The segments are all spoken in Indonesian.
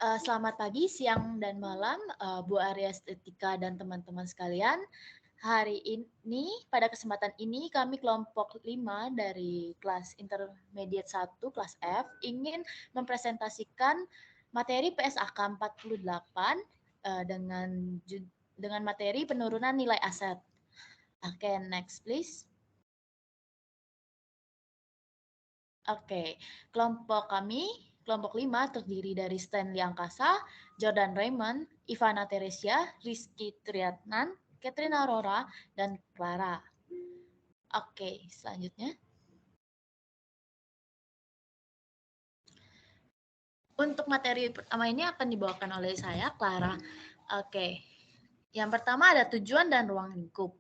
Selamat pagi, siang, dan malam, Bu Arya Estetika dan teman-teman sekalian. Hari ini, pada kesempatan ini, kami kelompok 5 dari kelas Intermediate 1, kelas F, ingin mempresentasikan materi PSAK 48 dengan materi penurunan nilai aset. Oke, next please. Oke, kelompok 5 terdiri dari Stanley Angkasa, Jordan Raymond, Ivana Teresia, Rizky Triatnan, Catherine Aurora, dan Clara. Oke, selanjutnya. Untuk materi pertama ini akan dibawakan oleh saya, Clara. Oke, yang pertama ada tujuan dan ruang lingkup.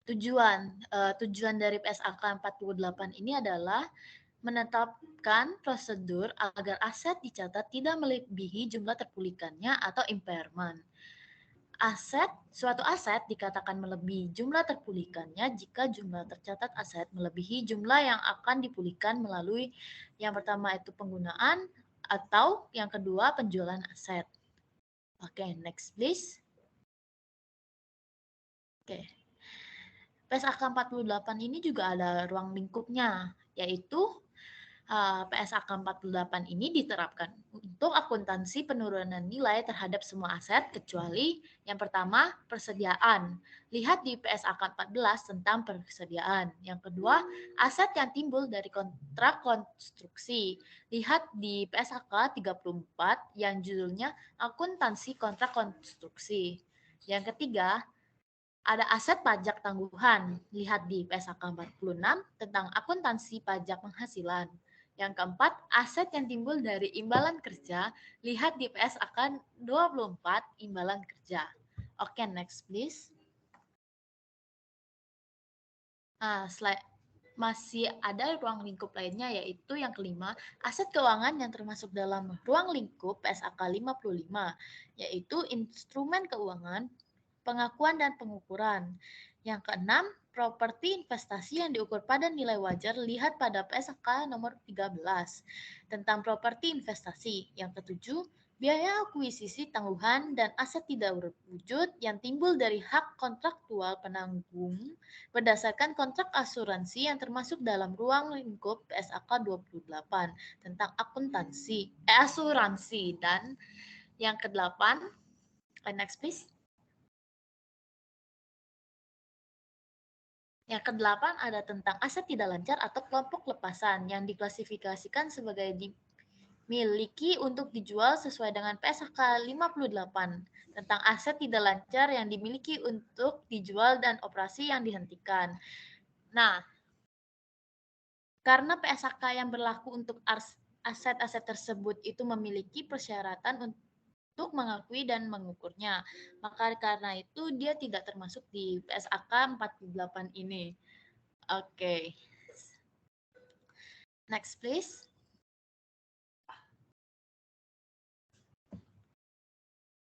Tujuan dari PSAK 48 ini adalah menetapkan prosedur agar aset dicatat tidak melebihi jumlah terpulihkannya atau impairment. Suatu aset dikatakan melebihi jumlah terpulihkannya jika jumlah tercatat aset melebihi jumlah yang akan dipulihkan melalui yang pertama itu penggunaan atau yang kedua penjualan aset. Oke, next please. Oke. PSAK 48 ini juga ada ruang lingkupnya, yaitu PSAK 48 ini diterapkan untuk akuntansi penurunan nilai terhadap semua aset kecuali yang pertama persediaan. Lihat di PSAK 14 tentang persediaan. Yang kedua, aset yang timbul dari kontrak konstruksi. Lihat di PSAK 34 yang judulnya akuntansi kontrak konstruksi. Yang ketiga, ada aset pajak tangguhan. Lihat di PSAK 46 tentang akuntansi pajak penghasilan. Yang keempat, aset yang timbul dari imbalan kerja. Lihat di PSAK 24 imbalan kerja. Oke, next please. Nah, masih ada ruang lingkup lainnya, yaitu yang kelima, aset keuangan yang termasuk dalam ruang lingkup PSAK 55, yaitu instrumen keuangan, pengakuan dan pengukuran. Yang keenam, properti investasi yang diukur pada nilai wajar, lihat pada PSAK nomor 13 tentang properti investasi. Yang ketujuh, biaya akuisisi tangguhan dan aset tidak berwujud yang timbul dari hak kontraktual penanggung berdasarkan kontrak asuransi yang termasuk dalam ruang lingkup PSAK 28 tentang asuransi. Dan yang kedelapan, next please. Yang kedelapan ada tentang aset tidak lancar atau kelompok lepasan yang diklasifikasikan sebagai dimiliki untuk dijual sesuai dengan PSAK 58 tentang aset tidak lancar yang dimiliki untuk dijual dan operasi yang dihentikan. Nah, karena PSAK yang berlaku untuk aset-aset tersebut itu memiliki persyaratan untuk mengakui dan mengukurnya. Maka karena itu dia tidak termasuk di PSAK 48 ini. Oke. Next please.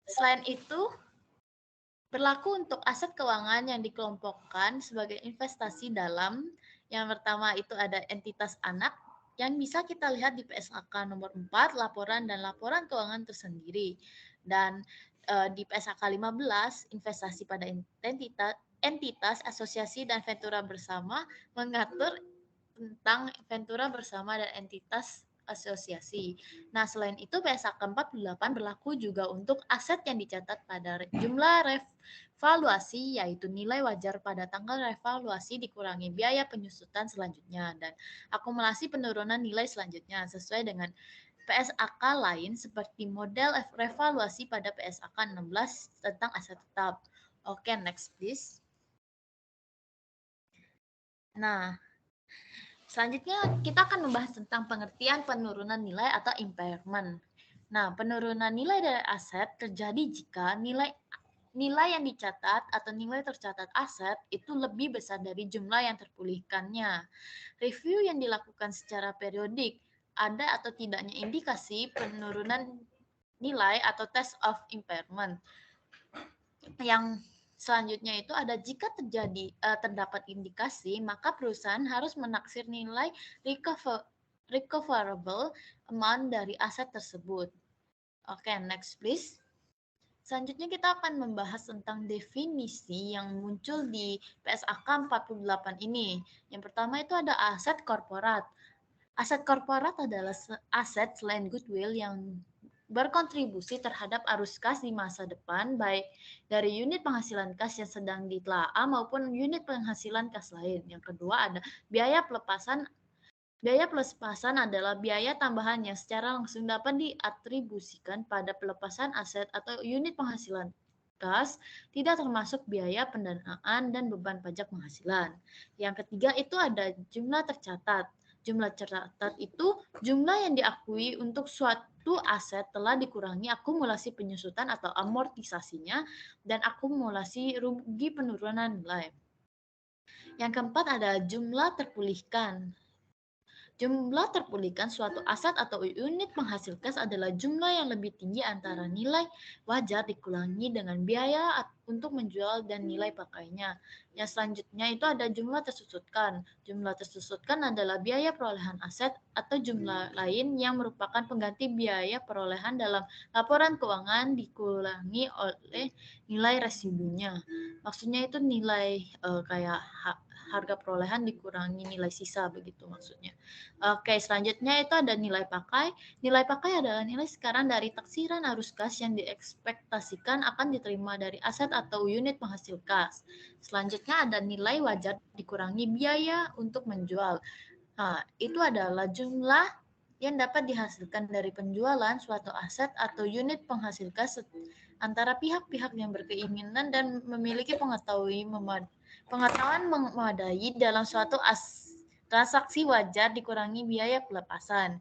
Selain itu, berlaku untuk aset keuangan yang dikelompokkan sebagai investasi dalam. Yang pertama itu ada entitas anak yang bisa kita lihat di PSAK nomor 4, laporan dan laporan keuangan tersendiri. Dan di PSAK 15, investasi pada entitas, asosiasi, dan ventura bersama mengatur tentang ventura bersama dan entitas asosiasi. Nah, selain itu PSAK 48 berlaku juga untuk aset yang dicatat pada jumlah revaluasi, yaitu nilai wajar pada tanggal revaluasi dikurangi biaya penyusutan selanjutnya dan akumulasi penurunan nilai selanjutnya sesuai dengan PSAK lain seperti model revaluasi pada PSAK 16 tentang aset tetap. Oke, next please. Nah, selanjutnya kita akan membahas tentang pengertian penurunan nilai atau impairment. Nah, penurunan nilai dari aset terjadi jika nilai yang dicatat atau nilai tercatat aset itu lebih besar dari jumlah yang terpulihkannya. Review yang dilakukan secara periodik, ada atau tidaknya indikasi penurunan nilai atau test of impairment. Yang selanjutnya itu ada jika terdapat indikasi, maka perusahaan harus menaksir nilai recoverable amount dari aset tersebut. Oke, next please. Selanjutnya kita akan membahas tentang definisi yang muncul di PSAK 48 ini. Yang pertama itu ada aset korporat. Aset korporat adalah aset selain goodwill yang berkontribusi terhadap arus kas di masa depan, baik dari unit penghasilan kas yang sedang ditelaah maupun unit penghasilan kas lain. Yang kedua ada biaya pelepasan. Biaya pelepasan adalah biaya tambahan yang secara langsung dapat diatribusikan pada pelepasan aset atau unit penghasilan kas, tidak termasuk biaya pendanaan dan beban pajak penghasilan. Yang ketiga itu ada jumlah tercatat. Jumlah tercatat itu jumlah yang diakui untuk suatu aset telah dikurangi akumulasi penyusutan atau amortisasinya dan akumulasi rugi penurunan nilai. Yang keempat ada jumlah terpulihkan. Jumlah terpulihkan suatu aset atau unit penghasil kas adalah jumlah yang lebih tinggi antara nilai wajar dikurangi dengan biaya untuk menjual dan nilai pakainya. Yang selanjutnya itu ada jumlah tersusutkan. Jumlah tersusutkan adalah biaya perolehan aset atau jumlah lain yang merupakan pengganti biaya perolehan dalam laporan keuangan dikurangi oleh nilai residunya. Maksudnya itu nilai kayak harga perolehan dikurangi nilai sisa begitu maksudnya. Oke, selanjutnya itu ada nilai pakai. Nilai pakai adalah nilai sekarang dari taksiran arus kas yang diekspektasikan akan diterima dari aset atau unit penghasil kas. Selanjutnya ada nilai wajar dikurangi biaya untuk menjual. Nah, itu adalah jumlah yang dapat dihasilkan dari penjualan suatu aset atau unit penghasil kas antara pihak-pihak yang berkeinginan dan memiliki pengetahuan memadai dalam suatu transaksi wajar dikurangi biaya pelepasan.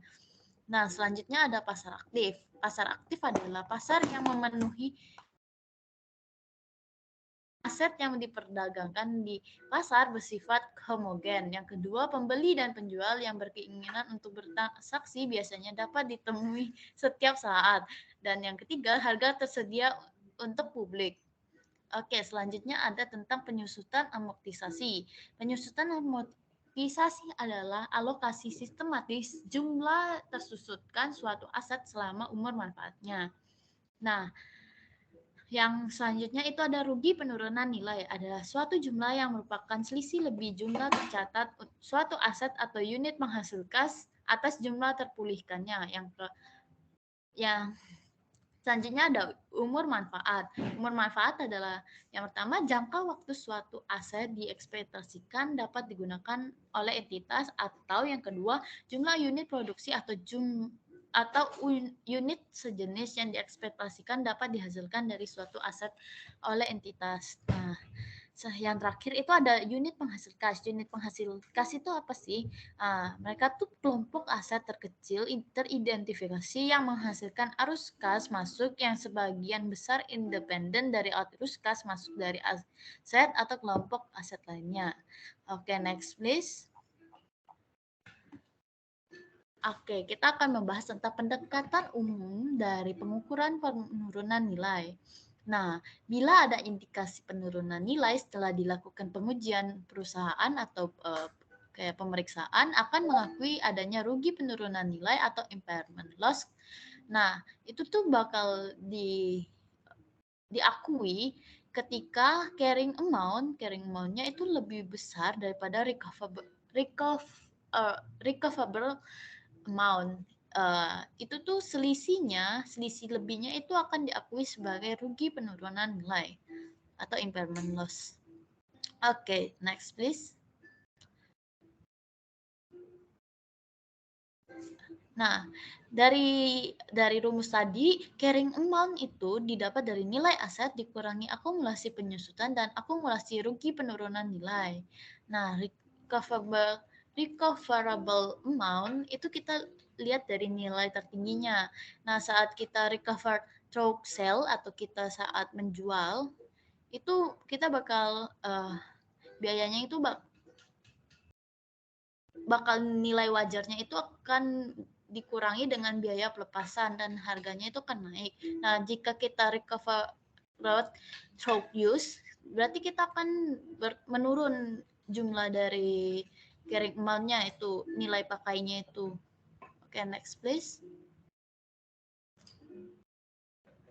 Nah, selanjutnya ada pasar aktif. Pasar aktif adalah pasar yang memenuhi aset yang diperdagangkan di pasar bersifat homogen. Yang kedua, pembeli dan penjual yang berkeinginan untuk bertransaksi biasanya dapat ditemui setiap saat. Dan yang ketiga, harga tersedia untuk publik. Oke, selanjutnya ada tentang penyusutan amortisasi. Penyusutan amortisasi adalah alokasi sistematis jumlah tersusutkan suatu aset selama umur manfaatnya. Nah, yang selanjutnya itu ada rugi penurunan nilai. Adalah suatu jumlah yang merupakan selisih lebih jumlah tercatat suatu aset atau unit penghasil kas atas jumlah terpulihkannya. Yang selanjutnya ada umur manfaat. Umur manfaat adalah yang pertama jangka waktu suatu aset diekspektasikan dapat digunakan oleh entitas, atau yang kedua jumlah unit produksi atau unit sejenis yang diekspektasikan dapat dihasilkan dari suatu aset oleh entitas. Nah, yang terakhir itu ada unit penghasil kas. Unit penghasil kas itu apa sih? Mereka tuh kelompok aset terkecil teridentifikasi yang menghasilkan arus kas masuk yang sebagian besar independen dari arus kas masuk dari aset atau kelompok aset lainnya. Oke, next please. Oke, kita akan membahas tentang pendekatan umum dari pengukuran penurunan nilai. Nah, bila ada indikasi penurunan nilai setelah dilakukan pengujian perusahaan atau kayak pemeriksaan akan mengakui adanya rugi penurunan nilai atau impairment loss. Nah, itu tuh bakal diakui ketika carrying amount-nya itu lebih besar daripada recoverable amount. Itu tuh selisih lebihnya itu akan diakui sebagai rugi penurunan nilai atau impairment loss. Oke, next please. Nah, dari rumus tadi, carrying amount itu didapat dari nilai aset dikurangi akumulasi penyusutan dan akumulasi rugi penurunan nilai. Nah, recoverable amount itu kita lihat dari nilai tertingginya. Nah, saat kita recover through sale atau kita saat menjual, itu kita bakal biayanya itu bakal nilai wajarnya itu akan dikurangi dengan biaya pelepasan dan harganya itu akan naik. Nah, jika kita recover through use, berarti kita akan menurun jumlah dari carrying amount-nya itu, nilai pakainya itu. Oke, next please.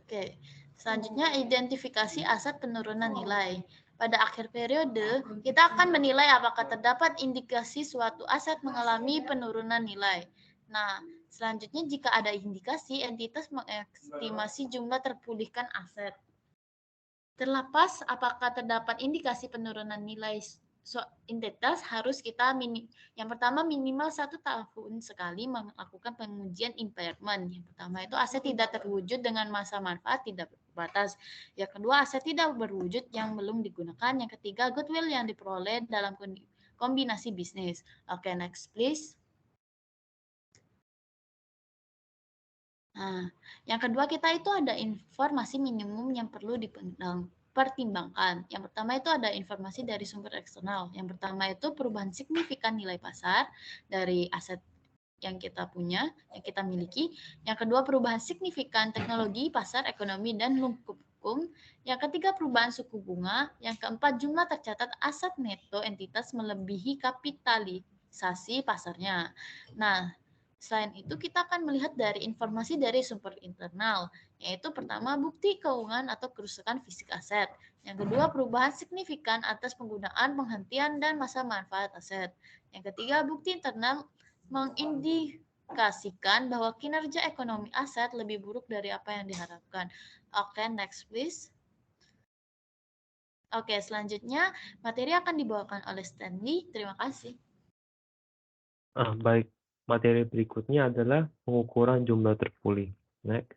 Oke, selanjutnya identifikasi aset penurunan nilai. Pada akhir periode, kita akan menilai apakah terdapat indikasi suatu aset mengalami penurunan nilai. Nah, selanjutnya jika ada indikasi, entitas mengestimasi jumlah terpulihkan aset. Terlepas apakah terdapat indikasi penurunan nilai entitas, harus kita yang pertama minimal 1 tahun sekali melakukan pengujian impairment. Yang pertama itu aset tidak terwujud dengan masa manfaat tidak terbatas. Yang kedua, aset tidak berwujud yang belum digunakan. Yang ketiga, goodwill yang diperoleh dalam kombinasi bisnis. Oke, next please. Nah, yang kedua kita itu ada informasi minimum yang perlu dipertimbangkan. Yang pertama itu ada informasi dari sumber eksternal. Yang pertama itu perubahan signifikan nilai pasar dari aset yang kita punya, yang kita miliki. Yang kedua, perubahan signifikan teknologi, pasar, ekonomi, dan hukum. Yang ketiga, perubahan suku bunga. Yang keempat, jumlah tercatat aset neto entitas melebihi kapitalisasi pasarnya. Nah, selain itu, kita akan melihat dari informasi dari sumber internal, yaitu pertama, bukti keuangan atau kerusakan fisik aset. Yang kedua, perubahan signifikan atas penggunaan, penghentian, dan masa manfaat aset. Yang ketiga, bukti internal mengindikasikan bahwa kinerja ekonomi aset lebih buruk dari apa yang diharapkan. Oke, next please. Oke, selanjutnya materi akan dibawakan oleh Stanley. Terima kasih. Baik. Materi berikutnya adalah pengukuran jumlah terpulih. Next.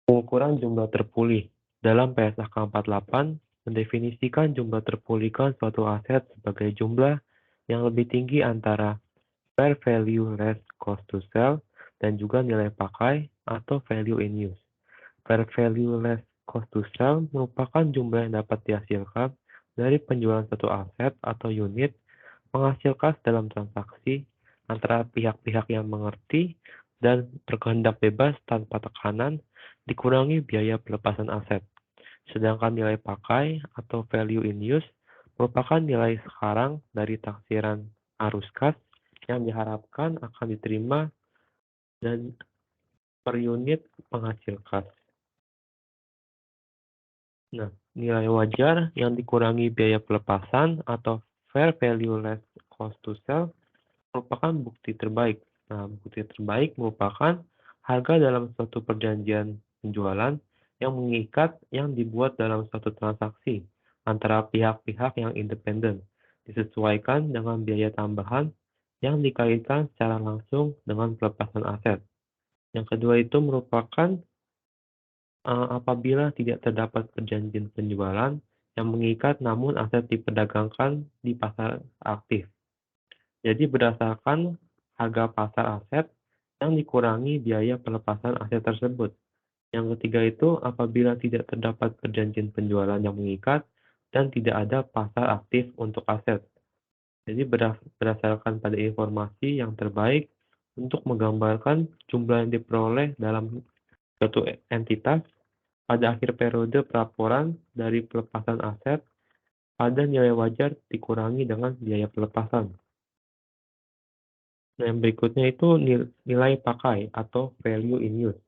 Pengukuran jumlah terpulih. Dalam PSAK 48, mendefinisikan jumlah terpulihkan suatu aset sebagai jumlah yang lebih tinggi antara fair value less cost to sell dan juga nilai pakai atau value in use. Fair value less cost to sell merupakan jumlah yang dapat dihasilkan dari penjualan satu aset atau unit menghasilkan dalam transaksi antara pihak-pihak yang mengerti dan berkehendak bebas tanpa tekanan dikurangi biaya pelepasan aset. Sedangkan nilai pakai atau value in use merupakan nilai sekarang dari taksiran arus kas yang diharapkan akan diterima dan per unit penghasil kas. Nah, nilai wajar yang dikurangi biaya pelepasan atau fair value less cost to sell merupakan bukti terbaik. Nah, bukti terbaik merupakan harga dalam suatu perjanjian penjualan yang mengikat yang dibuat dalam suatu transaksi antara pihak-pihak yang independen, disesuaikan dengan biaya tambahan yang dikaitkan secara langsung dengan pelepasan aset. Yang kedua itu merupakan apabila tidak terdapat perjanjian penjualan yang mengikat namun aset diperdagangkan di pasar aktif. Jadi berdasarkan harga pasar aset yang dikurangi biaya pelepasan aset tersebut. Yang ketiga itu apabila tidak terdapat perjanjian penjualan yang mengikat dan tidak ada pasar aktif untuk aset. Jadi berdasarkan pada informasi yang terbaik untuk menggambarkan jumlah yang diperoleh dalam suatu entitas pada akhir periode pelaporan dari pelepasan aset pada nilai wajar dikurangi dengan biaya pelepasan. Nah, yang berikutnya itu nilai pakai atau value in use.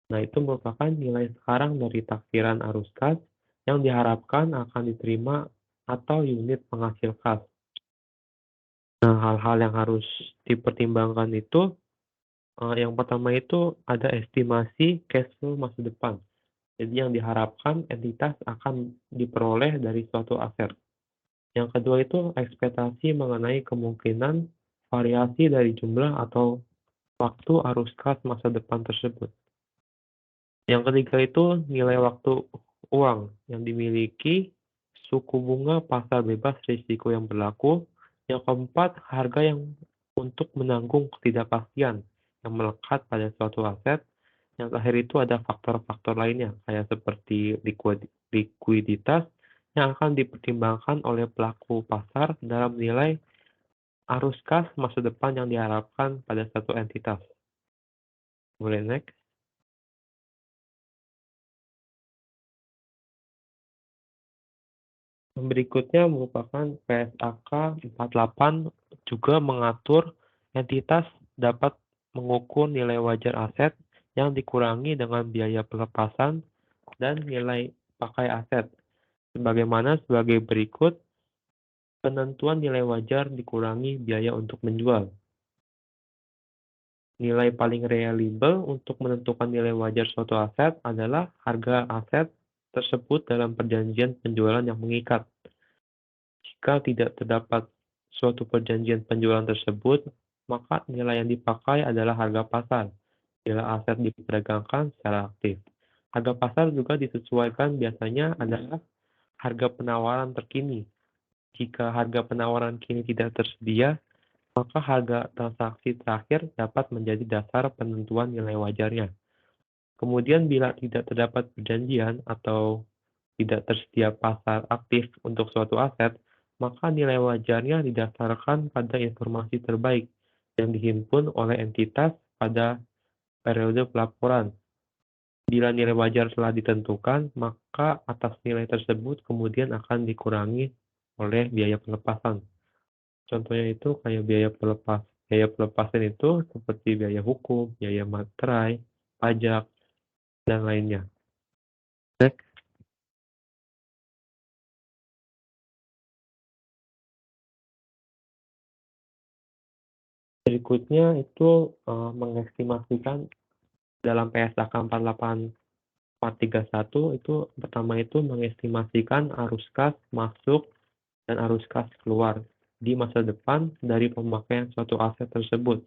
Nah, itu merupakan nilai sekarang dari taksiran arus kas yang diharapkan akan diterima atau unit penghasil kas. Nah, hal-hal yang harus dipertimbangkan itu, yang pertama itu ada estimasi cash flow masa depan. Jadi yang diharapkan entitas akan diperoleh dari suatu aset. Yang kedua itu ekspektasi mengenai kemungkinan variasi dari jumlah atau waktu arus kas masa depan tersebut. Yang ketiga itu nilai waktu uang yang dimiliki, suku bunga pasar bebas risiko yang berlaku. Yang keempat, harga yang untuk menanggung ketidakpastian yang melekat pada suatu aset. Yang terakhir itu ada faktor-faktor lainnya, kayak seperti likuiditas yang akan dipertimbangkan oleh pelaku pasar dalam nilai arus kas masa depan yang diharapkan pada satu entitas. Boleh next? Berikutnya merupakan PSAK 48 juga mengatur entitas dapat mengukur nilai wajar aset yang dikurangi dengan biaya pelepasan dan nilai pakai aset, sebagaimana sebagai berikut. Penentuan nilai wajar dikurangi biaya untuk menjual. Nilai paling reliable untuk menentukan nilai wajar suatu aset adalah harga aset tersebut dalam perjanjian penjualan yang mengikat. Jika tidak terdapat suatu perjanjian penjualan tersebut, maka nilai yang dipakai adalah harga pasar bila aset diperdagangkan secara aktif. Harga pasar juga disesuaikan biasanya adalah harga penawaran terkini. Jika harga penawaran kini tidak tersedia, maka harga transaksi terakhir dapat menjadi dasar penentuan nilai wajarnya. Kemudian bila tidak terdapat perjanjian atau tidak tersedia pasar aktif untuk suatu aset, maka nilai wajarnya didasarkan pada informasi terbaik yang dihimpun oleh entitas pada periode pelaporan. Bila nilai wajar telah ditentukan, maka atas nilai tersebut kemudian akan dikurangi oleh biaya pelepasan. Contohnya itu kayak biaya pelepasan itu seperti biaya hukum, biaya materai, pajak, dan lainnya. Next. Berikutnya itu mengestimasikan dalam PSAK 48431 itu pertama itu mengestimasikan arus kas masuk dan arus kas keluar di masa depan dari pemakaian suatu aset tersebut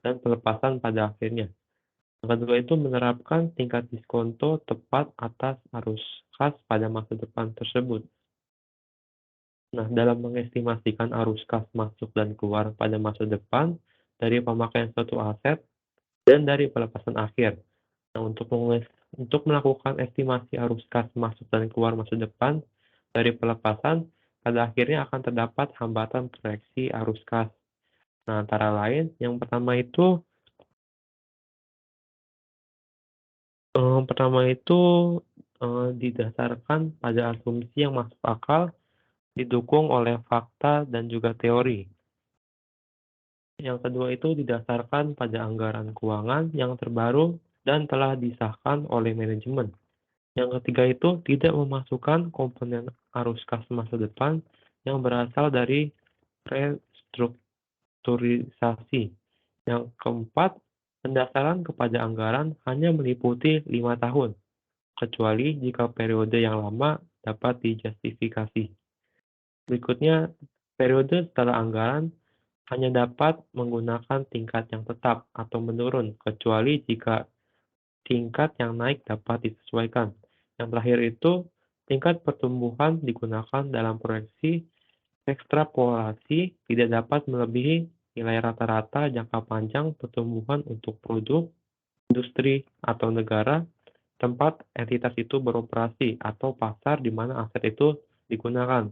dan pelepasan pada akhirnya. Yang kedua itu menerapkan tingkat diskonto tepat atas arus kas pada masa depan tersebut. Nah, dalam mengestimasikan arus kas masuk dan keluar pada masa depan dari pemakaian suatu aset dan dari pelepasan akhir. Nah, untuk melakukan estimasi arus kas masuk dan keluar masa depan dari pelepasan, pada akhirnya akan terdapat hambatan proyeksi arus kas. Nah, antara lain, yang pertama itu didasarkan pada asumsi yang masuk akal, didukung oleh fakta dan juga teori. Yang kedua itu didasarkan pada anggaran keuangan yang terbaru dan telah disahkan oleh manajemen. Yang ketiga itu tidak memasukkan komponen arus kas masa depan yang berasal dari restrukturisasi. Yang keempat, pendasaran kepada anggaran hanya meliputi 5 tahun, kecuali jika periode yang lama dapat dijustifikasi. Berikutnya, periode setelah anggaran hanya dapat menggunakan tingkat yang tetap atau menurun, kecuali jika tingkat yang naik dapat disesuaikan. Yang terakhir itu, tingkat pertumbuhan digunakan dalam proyeksi ekstrapolasi tidak dapat melebihi nilai rata-rata jangka panjang pertumbuhan untuk produk, industri, atau negara tempat entitas itu beroperasi atau pasar di mana aset itu digunakan,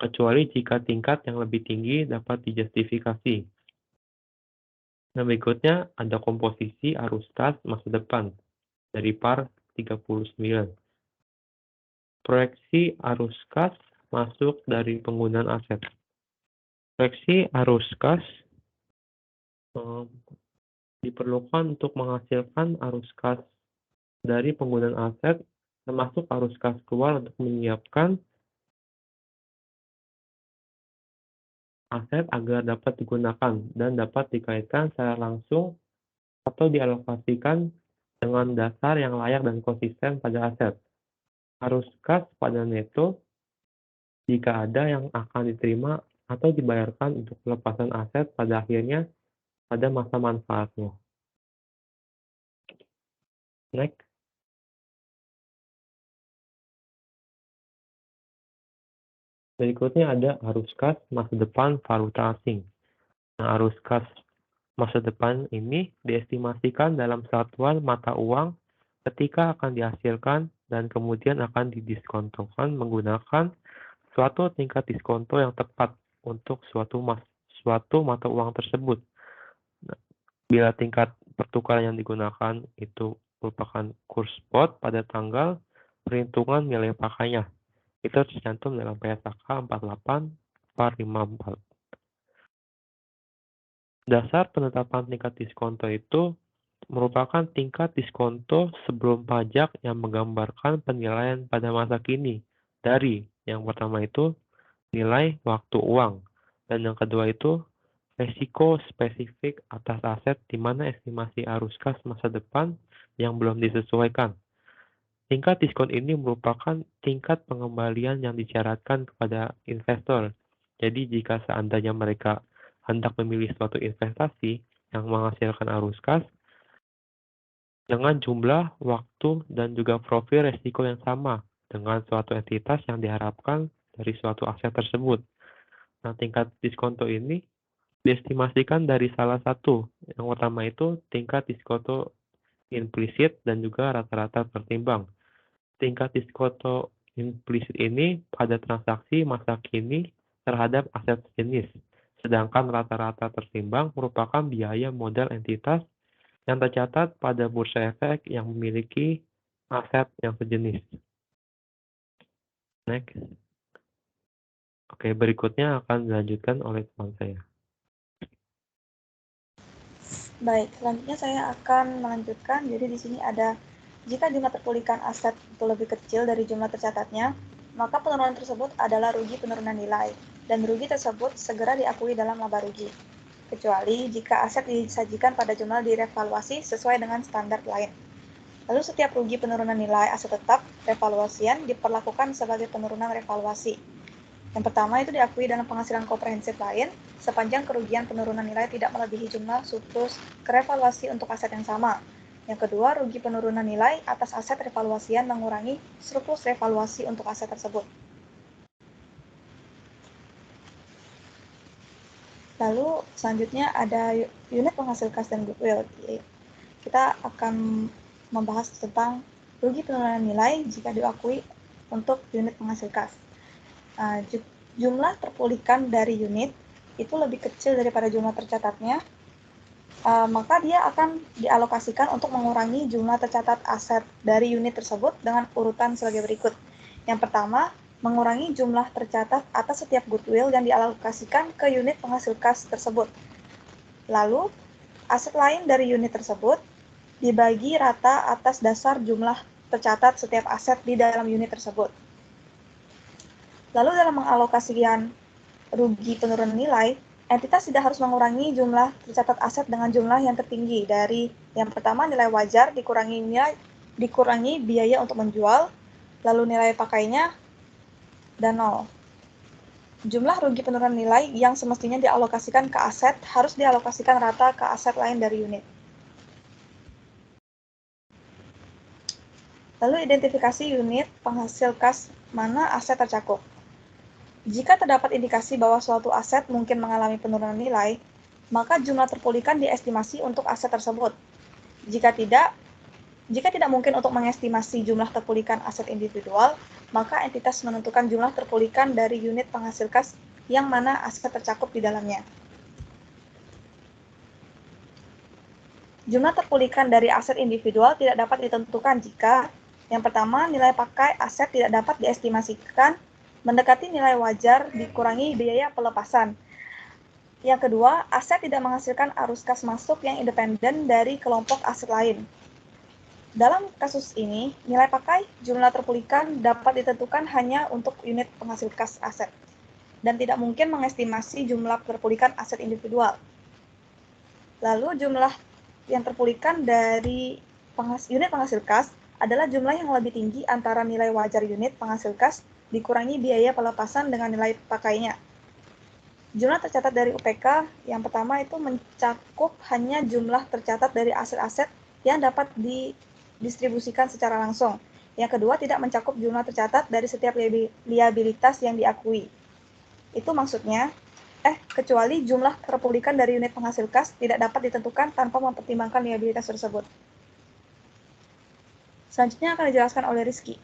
kecuali jika tingkat yang lebih tinggi dapat dijustifikasi. Nah, berikutnya ada komposisi arus kas masa depan dari PAR 39. Proyeksi arus kas masuk dari penggunaan aset. Proyeksi arus kas diperlukan untuk menghasilkan arus kas dari penggunaan aset, termasuk arus kas keluar untuk menyiapkan aset agar dapat digunakan dan dapat dikaitkan secara langsung atau dialokasikan dengan dasar yang layak dan konsisten pada aset. Arus kas pada neto jika ada yang akan diterima atau dibayarkan untuk pelepasan aset pada akhirnya pada masa manfaatnya. Next. Berikutnya ada arus kas masa depan valuta asing. Nah, arus kas masa depan ini diestimasikan dalam satuan mata uang ketika akan dihasilkan dan kemudian akan didiskontokan menggunakan suatu tingkat diskonto yang tepat untuk suatu mata uang tersebut. Nah, bila tingkat pertukaran yang digunakan itu merupakan kurs spot pada tanggal perhitungan nilai pakainya, itu tercantum dalam PSAK 48/454. Dasar penetapan tingkat diskonto itu merupakan tingkat diskonto sebelum pajak yang menggambarkan penilaian pada masa kini dari yang pertama itu nilai waktu uang, dan yang kedua itu resiko spesifik atas aset di mana estimasi arus kas masa depan yang belum disesuaikan. Tingkat diskon ini merupakan tingkat pengembalian yang disyaratkan kepada investor. Jadi jika seandainya mereka hendak memilih suatu investasi yang menghasilkan arus kas dengan jumlah, waktu, dan juga profil resiko yang sama dengan suatu entitas yang diharapkan dari suatu aset tersebut. Nah, tingkat diskonto ini diestimasikan dari salah satu. Yang pertama itu tingkat diskonto implisit dan juga rata-rata tertimbang. Tingkat diskonto implisit ini pada transaksi masa kini terhadap aset sejenis, sedangkan rata-rata tertimbang merupakan biaya modal entitas yang tercatat pada bursa efek yang memiliki aset yang sejenis. Next. Oke, berikutnya akan dilanjutkan oleh teman saya. Baik, selanjutnya saya akan melanjutkan. Jadi di sini ada, jika jumlah terpulihkan aset itu lebih kecil dari jumlah tercatatnya, maka penurunan tersebut adalah rugi penurunan nilai, dan rugi tersebut segera diakui dalam laba rugi. Kecuali jika aset disajikan pada jumlah direvaluasi sesuai dengan standar lain. Lalu setiap rugi penurunan nilai aset tetap revaluasian diperlakukan sebagai penurunan revaluasi. Yang pertama itu diakui dalam penghasilan komprehensif lain sepanjang kerugian penurunan nilai tidak melebihi jumlah surplus kerevaluasi untuk aset yang sama. Yang kedua, rugi penurunan nilai atas aset revaluasian mengurangi surplus revaluasi untuk aset tersebut. Lalu selanjutnya ada unit penghasil kas dan goodwill. Kita akan membahas tentang rugi penurunan nilai jika diakui untuk unit penghasil kas. Jumlah terpulihkan dari unit itu lebih kecil daripada jumlah tercatatnya, maka dia akan dialokasikan untuk mengurangi jumlah tercatat aset dari unit tersebut dengan urutan sebagai berikut. Yang pertama, mengurangi jumlah tercatat atas setiap goodwill yang dialokasikan ke unit penghasil kas tersebut. Lalu, aset lain dari unit tersebut dibagi rata atas dasar jumlah tercatat setiap aset di dalam unit tersebut. Lalu dalam mengalokasikan rugi penurunan nilai, entitas tidak harus mengurangi jumlah tercatat aset dengan jumlah yang tertinggi dari yang pertama nilai wajar dikurangi biaya untuk menjual, lalu nilai pakainya, dan 0. Jumlah rugi penurunan nilai yang semestinya dialokasikan ke aset harus dialokasikan rata ke aset lain dari unit. Lalu identifikasi unit penghasil kas mana aset tercakup. Jika terdapat indikasi bahwa suatu aset mungkin mengalami penurunan nilai, maka jumlah terpulihkan diestimasi untuk aset tersebut. Jika tidak mungkin untuk mengestimasi jumlah terpulihkan aset individual, maka entitas menentukan jumlah terpulihkan dari unit penghasil kas yang mana aset tercakup di dalamnya. Jumlah terpulihkan dari aset individual tidak dapat ditentukan jika yang pertama, nilai pakai aset tidak dapat diestimasikan mendekati nilai wajar dikurangi biaya pelepasan. Yang kedua, aset tidak menghasilkan arus kas masuk yang independen dari kelompok aset lain. Dalam kasus ini, nilai pakai jumlah terpulihkan dapat ditentukan hanya untuk unit penghasil kas aset dan tidak mungkin mengestimasi jumlah terpulihkan aset individual. Lalu jumlah yang terpulihkan dari unit penghasil kas adalah jumlah yang lebih tinggi antara nilai wajar unit penghasil kas dikurangi biaya pelepasan dengan nilai pakainya. Jumlah tercatat dari UPK yang pertama itu mencakup hanya jumlah tercatat dari aset-aset yang dapat didistribusikan secara langsung. Yang kedua tidak mencakup jumlah tercatat dari setiap liabilitas yang diakui. Itu maksudnya, kecuali jumlah terpulihkan dari unit penghasil kas tidak dapat ditentukan tanpa mempertimbangkan liabilitas tersebut. Selanjutnya akan dijelaskan oleh Rizky.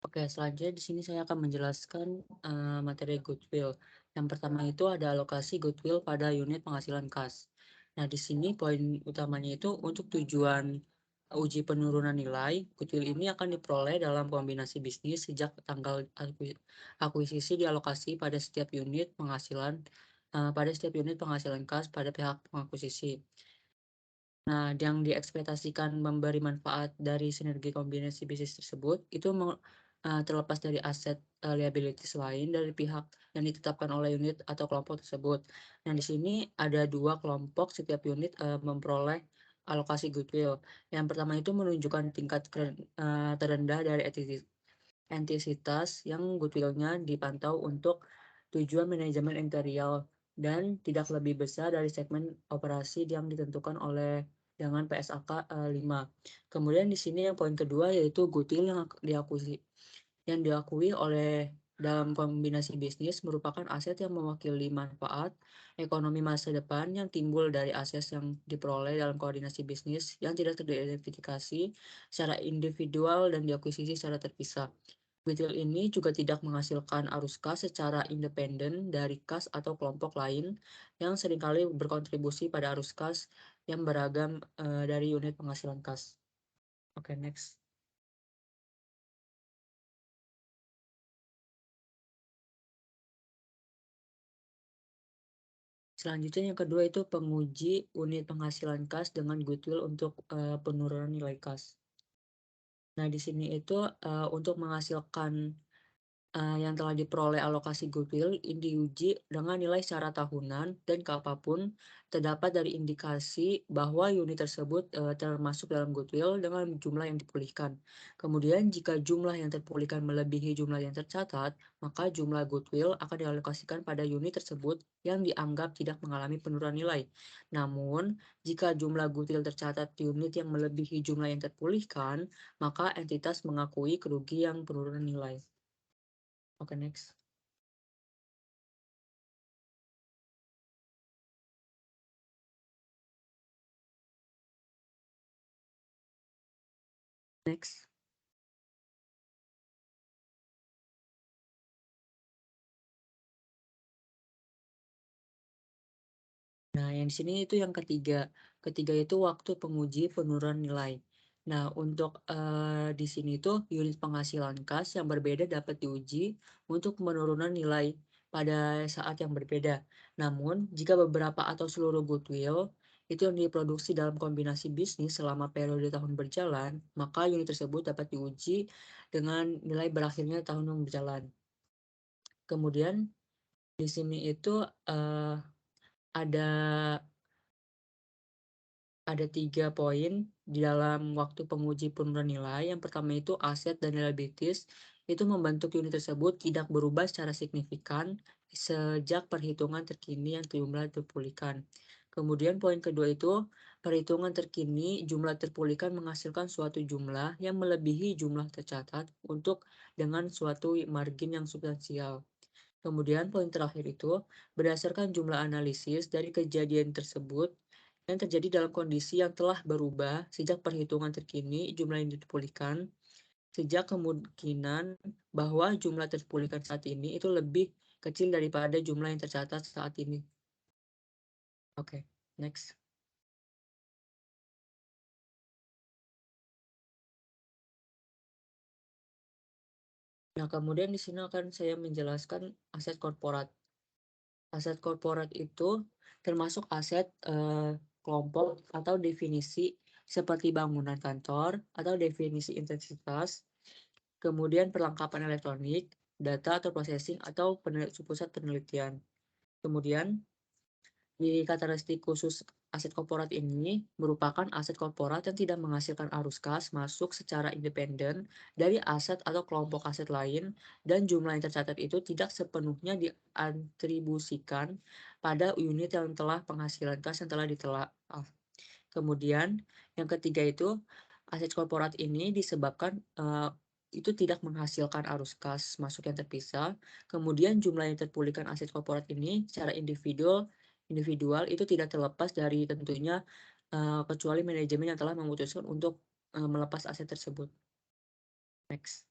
Oke, selanjutnya di sini saya akan menjelaskan materi goodwill. Yang pertama itu ada alokasi goodwill pada unit penghasilan kas. Nah, di sini poin utamanya itu untuk tujuan uji penurunan nilai, goodwill ini akan diperoleh dalam kombinasi bisnis sejak tanggal akuisisi dialokasi pada setiap unit penghasilan kas pada pihak pengakuisisi. Nah, yang diekspektasikan memberi manfaat dari sinergi kombinasi bisnis tersebut itu terlepas dari aset liabilities lain dari pihak yang ditetapkan oleh unit atau kelompok tersebut. Nah, di sini ada 2 kelompok setiap unit memperoleh alokasi goodwill. Yang pertama itu menunjukkan tingkat terendah dari entitas yang goodwill-nya dipantau untuk tujuan manajemen editorial dan tidak lebih besar dari segmen operasi yang ditentukan oleh dengan PSAK 5. Kemudian di sini yang poin kedua yaitu goodwill yang diakui oleh dalam kombinasi bisnis merupakan aset yang mewakili manfaat ekonomi masa depan yang timbul dari aset yang diperoleh dalam koordinasi bisnis yang tidak teridentifikasi secara individual dan diakuisisi secara terpisah. Goodwill ini juga tidak menghasilkan arus kas secara independen dari kas atau kelompok lain yang seringkali berkontribusi pada arus kas yang beragam dari unit penghasilan kas. Oke, next. Selanjutnya yang kedua itu penguji unit penghasilan kas dengan goodwill untuk penurunan nilai kas. Nah, di sini itu untuk menghasilkan yang telah diperoleh alokasi goodwill diuji dengan nilai secara tahunan dan kapanpun terdapat dari indikasi bahwa unit tersebut termasuk dalam goodwill dengan jumlah yang dipulihkan. Kemudian jika jumlah yang terpulihkan melebihi jumlah yang tercatat, maka jumlah goodwill akan dialokasikan pada unit tersebut yang dianggap tidak mengalami penurunan nilai. Namun, jika jumlah goodwill tercatat unit yang melebihi jumlah yang terpulihkan, maka entitas mengakui kerugian penurunan nilai. Oke, next. Next. Nah, yang di sini itu yang ketiga. Ketiga itu waktu penguji penurunan nilai. Nah, untuk di sini itu unit penghasilan kas yang berbeda dapat diuji untuk penurunan nilai pada saat yang berbeda. Namun, jika beberapa atau seluruh goodwill itu yang diproduksi dalam kombinasi bisnis selama periode tahun berjalan, maka unit tersebut dapat diuji dengan nilai berakhirnya tahun yang berjalan. Kemudian di sini itu ada 3 poin di dalam waktu penguji penurunan nilai. Yang pertama itu aset dan liabilities itu membentuk unit tersebut tidak berubah secara signifikan sejak perhitungan terkini yang jumlah terpulihkan. Kemudian poin kedua itu perhitungan terkini jumlah terpulihkan menghasilkan suatu jumlah yang melebihi jumlah tercatat untuk dengan suatu margin yang substansial. Kemudian poin terakhir itu berdasarkan jumlah analisis dari kejadian tersebut yang terjadi dalam kondisi yang telah berubah sejak perhitungan terkini jumlah yang dipulihkan, sejak kemungkinan bahwa jumlah terpulihkan saat ini itu lebih kecil daripada jumlah yang tercatat saat ini. Oke, next. Nah, kemudian di sini akan saya menjelaskan aset korporat. Aset korporat itu termasuk aset kelompok atau definisi seperti bangunan kantor atau definisi intensitas, kemudian perlengkapan elektronik, data atau processing atau pusat penelitian. Kemudian di karakteristik khusus aset korporat ini merupakan aset korporat yang tidak menghasilkan arus kas masuk secara independen dari aset atau kelompok aset lain dan jumlah yang tercatat itu tidak sepenuhnya diatribusikan pada unit yang telah penghasilan kas yang telah ditelaah. Kemudian yang ketiga itu aset korporat ini disebabkan itu tidak menghasilkan arus kas masuk yang terpisah. Kemudian jumlah yang terpulihkan aset korporat ini secara individual itu tidak terlepas dari tentunya kecuali manajemen yang telah memutuskan untuk melepas aset tersebut. Next.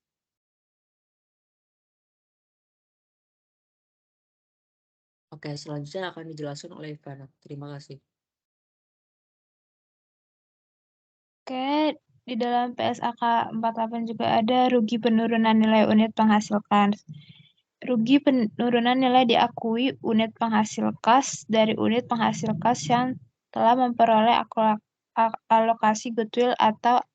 Oke, selanjutnya akan dijelaskan oleh Ivana. Terima kasih. Oke, di dalam PSAK 48 juga ada rugi penurunan nilai unit penghasil kas. Rugi penurunan nilai diakui unit penghasil kas dari unit penghasil kas yang telah memperoleh alokasi goodwill atau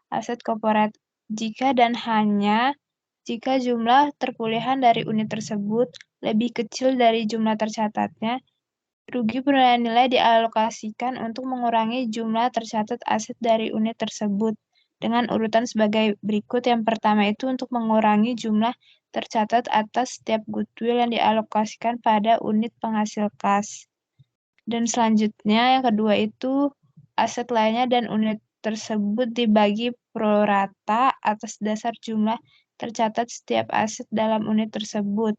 aset corporate jika dan hanya jika jumlah terpulihan dari unit tersebut lebih kecil dari jumlah tercatatnya. Rugi penurunan nilai dialokasikan untuk mengurangi jumlah tercatat aset dari unit tersebut dengan urutan sebagai berikut. Yang pertama itu untuk mengurangi jumlah tercatat atas setiap goodwill yang dialokasikan pada unit penghasil kas. Dan selanjutnya yang kedua itu aset lainnya dan unit tersebut dibagi pro rata atas dasar jumlah tercatat setiap aset dalam unit tersebut.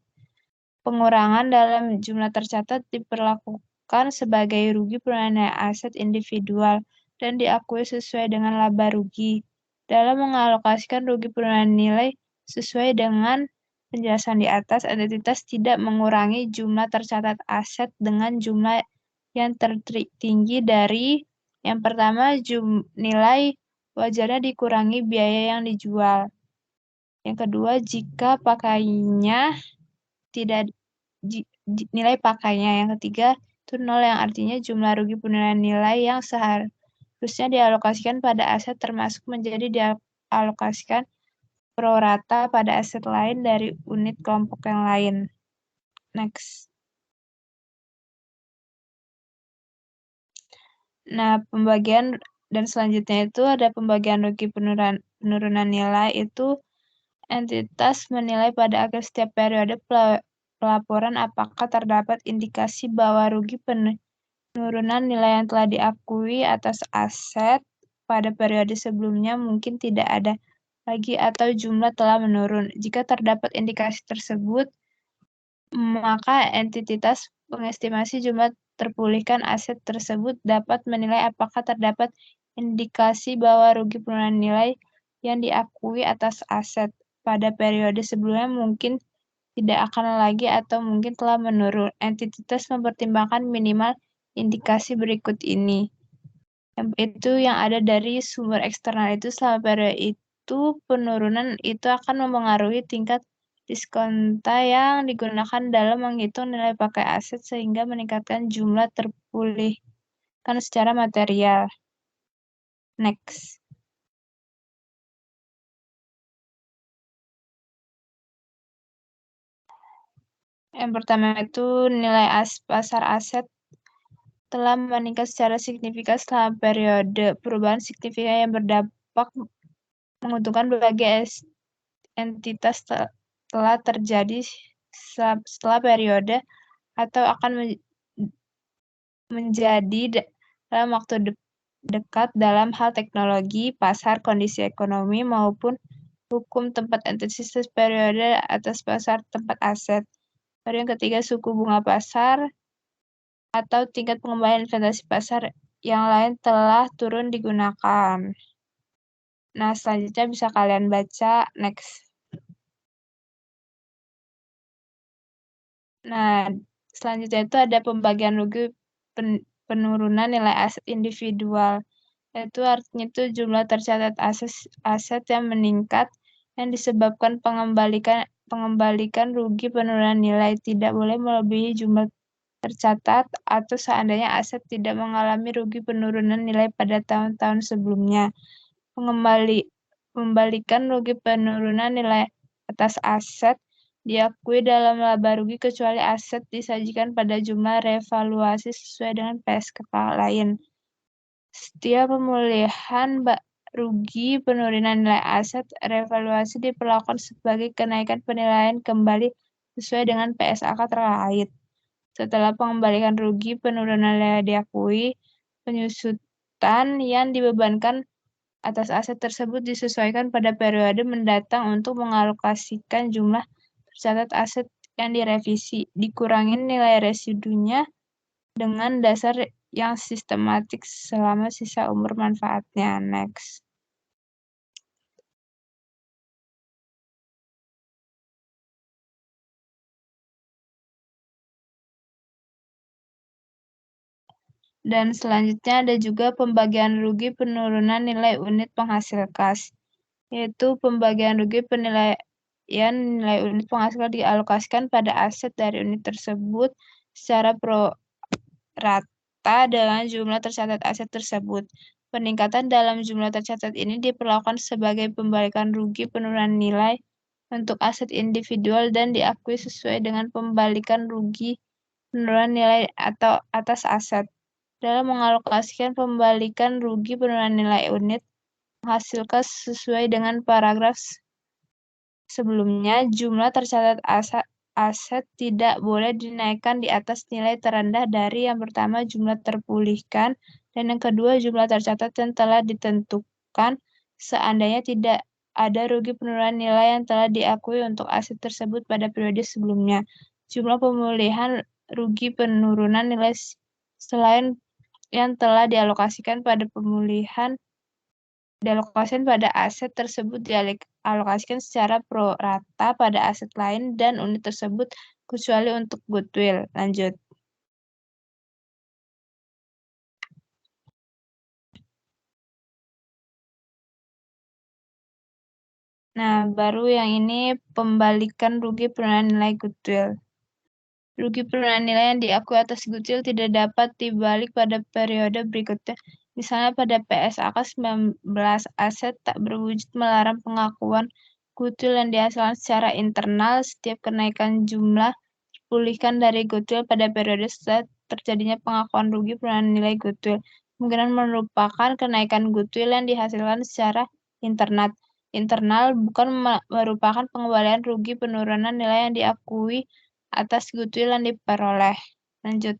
Pengurangan dalam jumlah tercatat diperlakukan sebagai rugi penurunan aset individual dan diakui sesuai dengan laba rugi. Dalam mengalokasikan rugi penurunan nilai sesuai dengan penjelasan di atas, entitas tidak mengurangi jumlah tercatat aset dengan jumlah yang tertinggi dari yang pertama nilai wajarnya dikurangi biaya yang dijual. Yang kedua, jika pakainya tidak nilai pakainya. Yang ketiga, itu nol yang artinya jumlah rugi penurunan nilai yang seharusnya dialokasikan pada aset termasuk menjadi dialokasikan pro rata pada aset lain dari unit kelompok yang lain. Next. Nah, pembagian dan selanjutnya itu ada pembagian rugi penurunan nilai itu entitas menilai pada akhir setiap periode pelaporan apakah terdapat indikasi bahwa rugi penurunan nilai yang telah diakui atas aset pada periode sebelumnya mungkin tidak ada lagi atau jumlah telah menurun. Jika terdapat indikasi tersebut, maka entitas pengestimasi jumlah terpulihkan aset tersebut dapat menilai apakah terdapat indikasi bahwa rugi penurunan nilai yang diakui atas aset pada periode sebelumnya mungkin tidak akan lagi atau mungkin telah menurun. Entitas mempertimbangkan minimal indikasi berikut ini. Itu yang ada dari sumber eksternal itu selama periode itu penurunan itu akan mempengaruhi tingkat diskonta yang digunakan dalam menghitung nilai pakai aset sehingga meningkatkan jumlah terpulihkan secara material. Next. Yang pertama itu nilai pasar aset telah meningkat secara signifikan selama periode. Perubahan signifikan yang berdampak menguntungkan bagi entitas telah terjadi setelah periode atau akan menjadi dalam waktu dekat dalam hal teknologi, pasar, kondisi ekonomi, maupun hukum tempat entitas periode atas pasar tempat aset. Lalu yang ketiga, suku bunga pasar atau tingkat pengembalian investasi pasar yang lain telah turun digunakan. Nah, selanjutnya bisa kalian baca. Next. Nah, selanjutnya itu ada pembagian rugi penurunan nilai aset individual. Itu artinya itu jumlah tercatat aset yang meningkat yang disebabkan pengembalikan rugi penurunan nilai tidak boleh melebihi jumlah tercatat atau seandainya aset tidak mengalami rugi penurunan nilai pada tahun-tahun sebelumnya. Pengembalikan rugi penurunan nilai atas aset diakui dalam laba rugi kecuali aset disajikan pada jumlah revaluasi sesuai dengan PSKK lain. Setiap pemulihan rugi penurunan nilai aset, revaluasi diperlakukan sebagai kenaikan penilaian kembali sesuai dengan PSAK terkait. Setelah pengembalian rugi penurunan nilai diakui, penyusutan yang dibebankan atas aset tersebut disesuaikan pada periode mendatang untuk mengalokasikan jumlah tercatat aset yang direvisi, dikurangi nilai residunya dengan dasar yang sistematik selama sisa umur manfaatnya. Next. Dan selanjutnya ada juga pembagian rugi penurunan nilai unit penghasil kas, yaitu pembagian rugi penilaian nilai unit penghasil dialokasikan pada aset dari unit tersebut secara pro rata dengan jumlah tercatat aset tersebut. Peningkatan dalam jumlah tercatat ini diperlakukan sebagai pembalikan rugi penurunan nilai untuk aset individual dan diakui sesuai dengan pembalikan rugi penurunan nilai atau atas aset. Dalam mengalokasikan pembalikan rugi penurunan nilai unit menghasilkan sesuai dengan paragraf sebelumnya, jumlah tercatat aset tidak boleh dinaikkan di atas nilai terendah dari yang pertama jumlah terpulihkan dan yang kedua jumlah tercatat yang telah ditentukan seandainya tidak ada rugi penurunan nilai yang telah diakui untuk aset tersebut pada periode sebelumnya. Jumlah pemulihan rugi penurunan nilai selain yang telah dialokasikan pada pada aset tersebut dialokasikan secara pro rata pada aset lain dan unit tersebut kecuali untuk goodwill. Lanjut. Nah, baru yang ini pembalikan rugi penurunan nilai goodwill. Rugi penurunan nilai yang diakui atas goodwill tidak dapat dibalik pada periode berikutnya. Misalnya pada PSAK 19 aset tak berwujud melarang pengakuan goodwill yang dihasilkan secara internal. Setiap kenaikan jumlah pulihkan dari goodwill pada periode setelah terjadinya pengakuan rugi penurunan nilai goodwill. Kemungkinan merupakan kenaikan goodwill yang dihasilkan secara internal bukan merupakan pengembalian rugi penurunan nilai yang diakui atas goodwill yang diperoleh. Lanjut.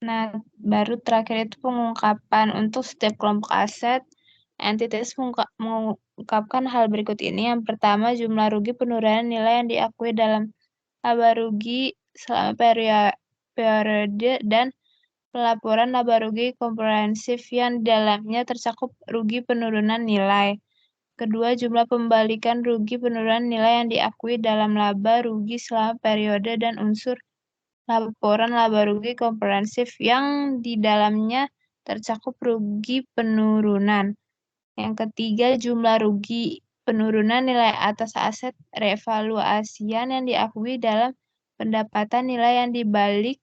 Nah, baru terakhir itu pengungkapan untuk setiap kelompok aset. Entitas mengungkapkan hal berikut ini. Yang pertama, jumlah rugi penurunan nilai yang diakui dalam laba rugi selama periode dan pelaporan laba rugi komprehensif yang di dalamnya tercakup rugi penurunan nilai. Kedua, jumlah pembalikan rugi penurunan nilai yang diakui dalam laba rugi selama periode dan unsur laporan laba rugi komprehensif yang di dalamnya tercakup rugi penurunan. Yang ketiga, jumlah rugi penurunan nilai atas aset revaluasian yang diakui dalam pendapatan nilai yang dibalik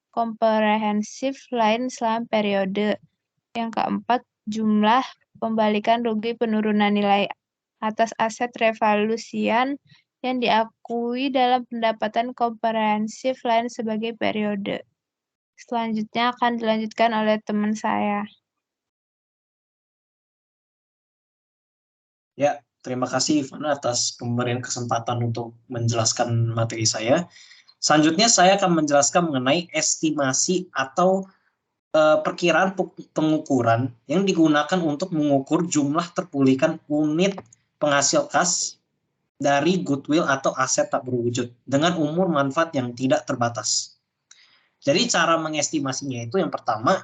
komprehensif lain selama periode. Yang keempat, jumlah pembalikan rugi penurunan nilai atas aset revaluasian yang diakui dalam pendapatan komprehensif lain sebagai periode. Selanjutnya akan dilanjutkan oleh teman saya. Ya, terima kasih Ivana atas pemberian kesempatan untuk menjelaskan materi saya. Selanjutnya saya akan menjelaskan mengenai estimasi atau perkiraan pengukuran yang digunakan untuk mengukur jumlah terpulihkan unit penghasil kas dari goodwill atau aset tak berwujud dengan umur manfaat yang tidak terbatas. Jadi cara mengestimasinya itu yang pertama,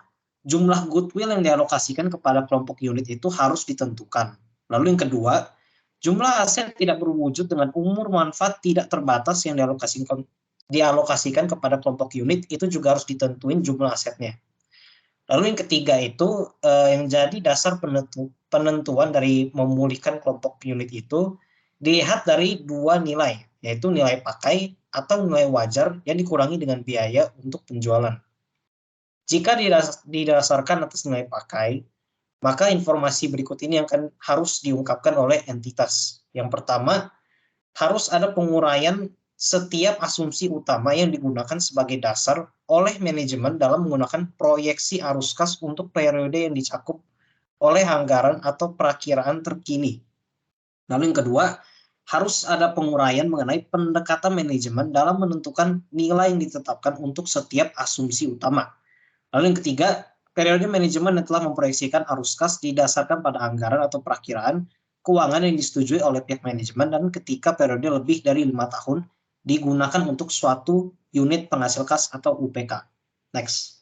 jumlah goodwill yang dialokasikan kepada kelompok unit itu harus ditentukan. Lalu yang kedua, jumlah aset tidak berwujud dengan umur manfaat tidak terbatas yang dialokasikan kepada kelompok unit itu juga harus ditentuin jumlah asetnya. Lalu yang ketiga itu yang jadi dasar penentuan dari memulihkan kelompok unit itu dilihat dari dua nilai, yaitu nilai pakai atau nilai wajar yang dikurangi dengan biaya untuk penjualan. Jika didasarkan atas nilai pakai, maka informasi berikut ini akan harus diungkapkan oleh entitas. Yang pertama, harus ada penguraian setiap asumsi utama yang digunakan sebagai dasar oleh manajemen dalam menggunakan proyeksi arus kas untuk periode yang dicakup oleh anggaran atau perakiraan terkini. Lalu yang kedua, harus ada penguraian mengenai pendekatan manajemen dalam menentukan nilai yang ditetapkan untuk setiap asumsi utama. Lalu yang ketiga, periode manajemen yang telah memproyeksikan arus kas didasarkan pada anggaran atau perakiraan keuangan yang disetujui oleh pihak manajemen dan ketika periode lebih dari 5 tahun digunakan untuk suatu unit penghasil kas atau UPK. Next.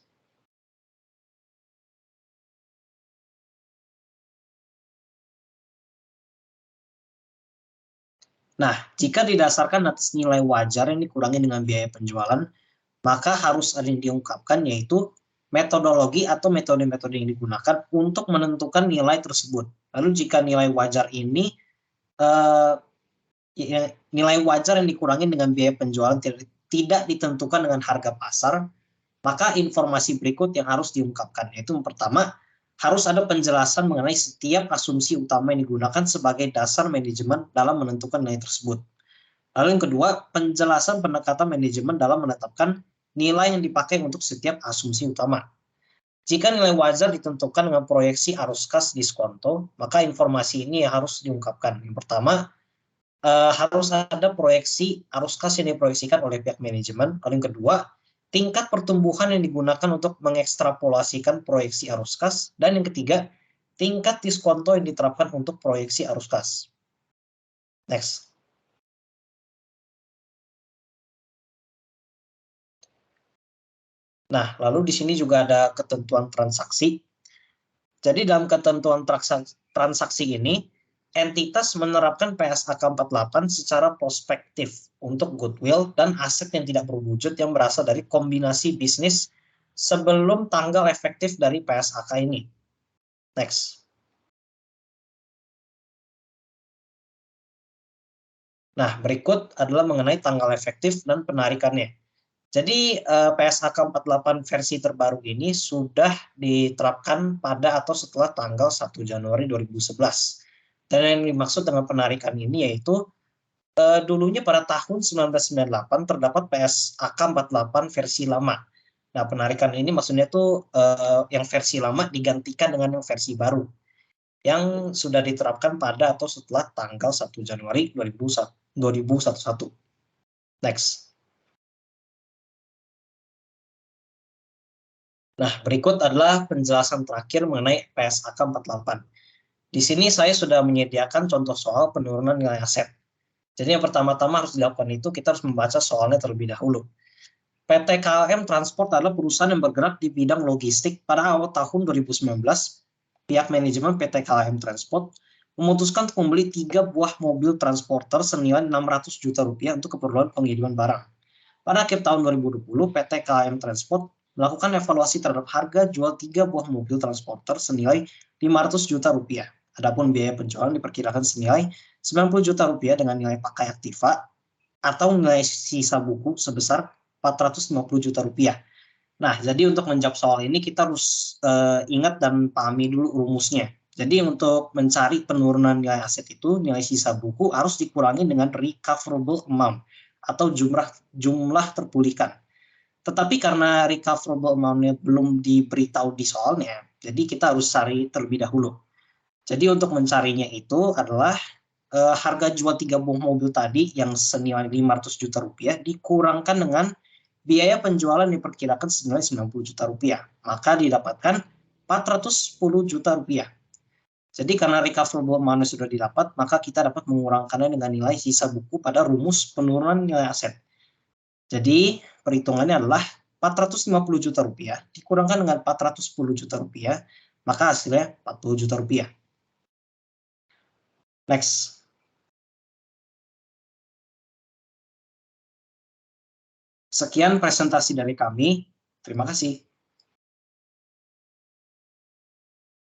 Nah, jika didasarkan atas nilai wajar yang dikurangi dengan biaya penjualan, maka harus ada yang diungkapkan, yaitu metodologi atau metode-metode yang digunakan untuk menentukan nilai tersebut. Lalu jika nilai wajar ini nilai wajar yang dikurangi dengan biaya penjualan tidak ditentukan dengan harga pasar, maka informasi berikut yang harus diungkapkan, yaitu yang pertama, harus ada penjelasan mengenai setiap asumsi utama yang digunakan sebagai dasar manajemen dalam menentukan nilai tersebut. Lalu yang kedua, penjelasan pendekatan manajemen dalam menetapkan nilai yang dipakai untuk setiap asumsi utama. Jika nilai wajar ditentukan dengan proyeksi arus kas diskonto, maka informasi ini harus diungkapkan. Yang pertama, harus ada proyeksi arus kas yang diproyeksikan oleh pihak manajemen. Lalu yang kedua, tingkat pertumbuhan yang digunakan untuk mengekstrapolasikan proyeksi arus kas. Dan yang ketiga, tingkat diskonto yang diterapkan untuk proyeksi arus kas. Next. Nah, lalu di sini juga ada ketentuan transaksi. Jadi dalam ketentuan transaksi ini, entitas menerapkan PSAK 48 secara prospektif untuk goodwill dan aset yang tidak berwujud yang berasal dari kombinasi bisnis sebelum tanggal efektif dari PSAK ini. Next. Nah, berikut adalah mengenai tanggal efektif dan penarikannya. Jadi PSAK 48 versi terbaru ini sudah diterapkan pada atau setelah tanggal 1 Januari 2011. Dan yang dimaksud dengan penarikan ini yaitu dulunya pada tahun 1998 terdapat PSAK 48 versi lama. Nah, penarikan ini maksudnya tuh yang versi lama digantikan dengan yang versi baru yang sudah diterapkan pada atau setelah tanggal 1 Januari 2011. Next. Nah, berikut adalah penjelasan terakhir mengenai PSAK 48. Di sini saya sudah menyediakan contoh soal penurunan nilai aset. Jadi yang pertama-tama harus dilakukan itu kita harus membaca soalnya terlebih dahulu. PT KLM Transport adalah perusahaan yang bergerak di bidang logistik. Pada awal tahun 2019, pihak manajemen PT KLM Transport memutuskan untuk membeli 3 buah mobil transporter senilai 600 juta rupiah untuk keperluan pengiriman barang. Pada akhir tahun 2020, PT KLM Transport melakukan evaluasi terhadap harga jual 3 buah mobil transporter senilai 500 juta rupiah. Adapun biaya penjualan diperkirakan senilai 90 juta rupiah dengan nilai pakai aktiva atau nilai sisa buku sebesar 450 juta rupiah. Nah, jadi untuk menjawab soal ini kita harus ingat dan pahami dulu rumusnya. Jadi untuk mencari penurunan nilai aset itu, nilai sisa buku harus dikurangi dengan recoverable amount atau jumlah terpulihkan. Tetapi karena recoverable amount-nya belum diberitahu di soalnya, jadi kita harus cari terlebih dahulu. Jadi untuk mencarinya itu adalah harga jual 3 buah mobil tadi yang senilai 500 juta rupiah dikurangkan dengan biaya penjualan diperkirakan senilai 90 juta rupiah. Maka didapatkan 410 juta rupiah. Jadi karena recoverable amount sudah didapat, maka kita dapat mengurangkannya dengan nilai sisa buku pada rumus penurunan nilai aset. Jadi perhitungannya adalah 450 juta rupiah dikurangkan dengan 410 juta rupiah, maka hasilnya 40 juta rupiah. Next. Sekian presentasi dari kami. Terima kasih.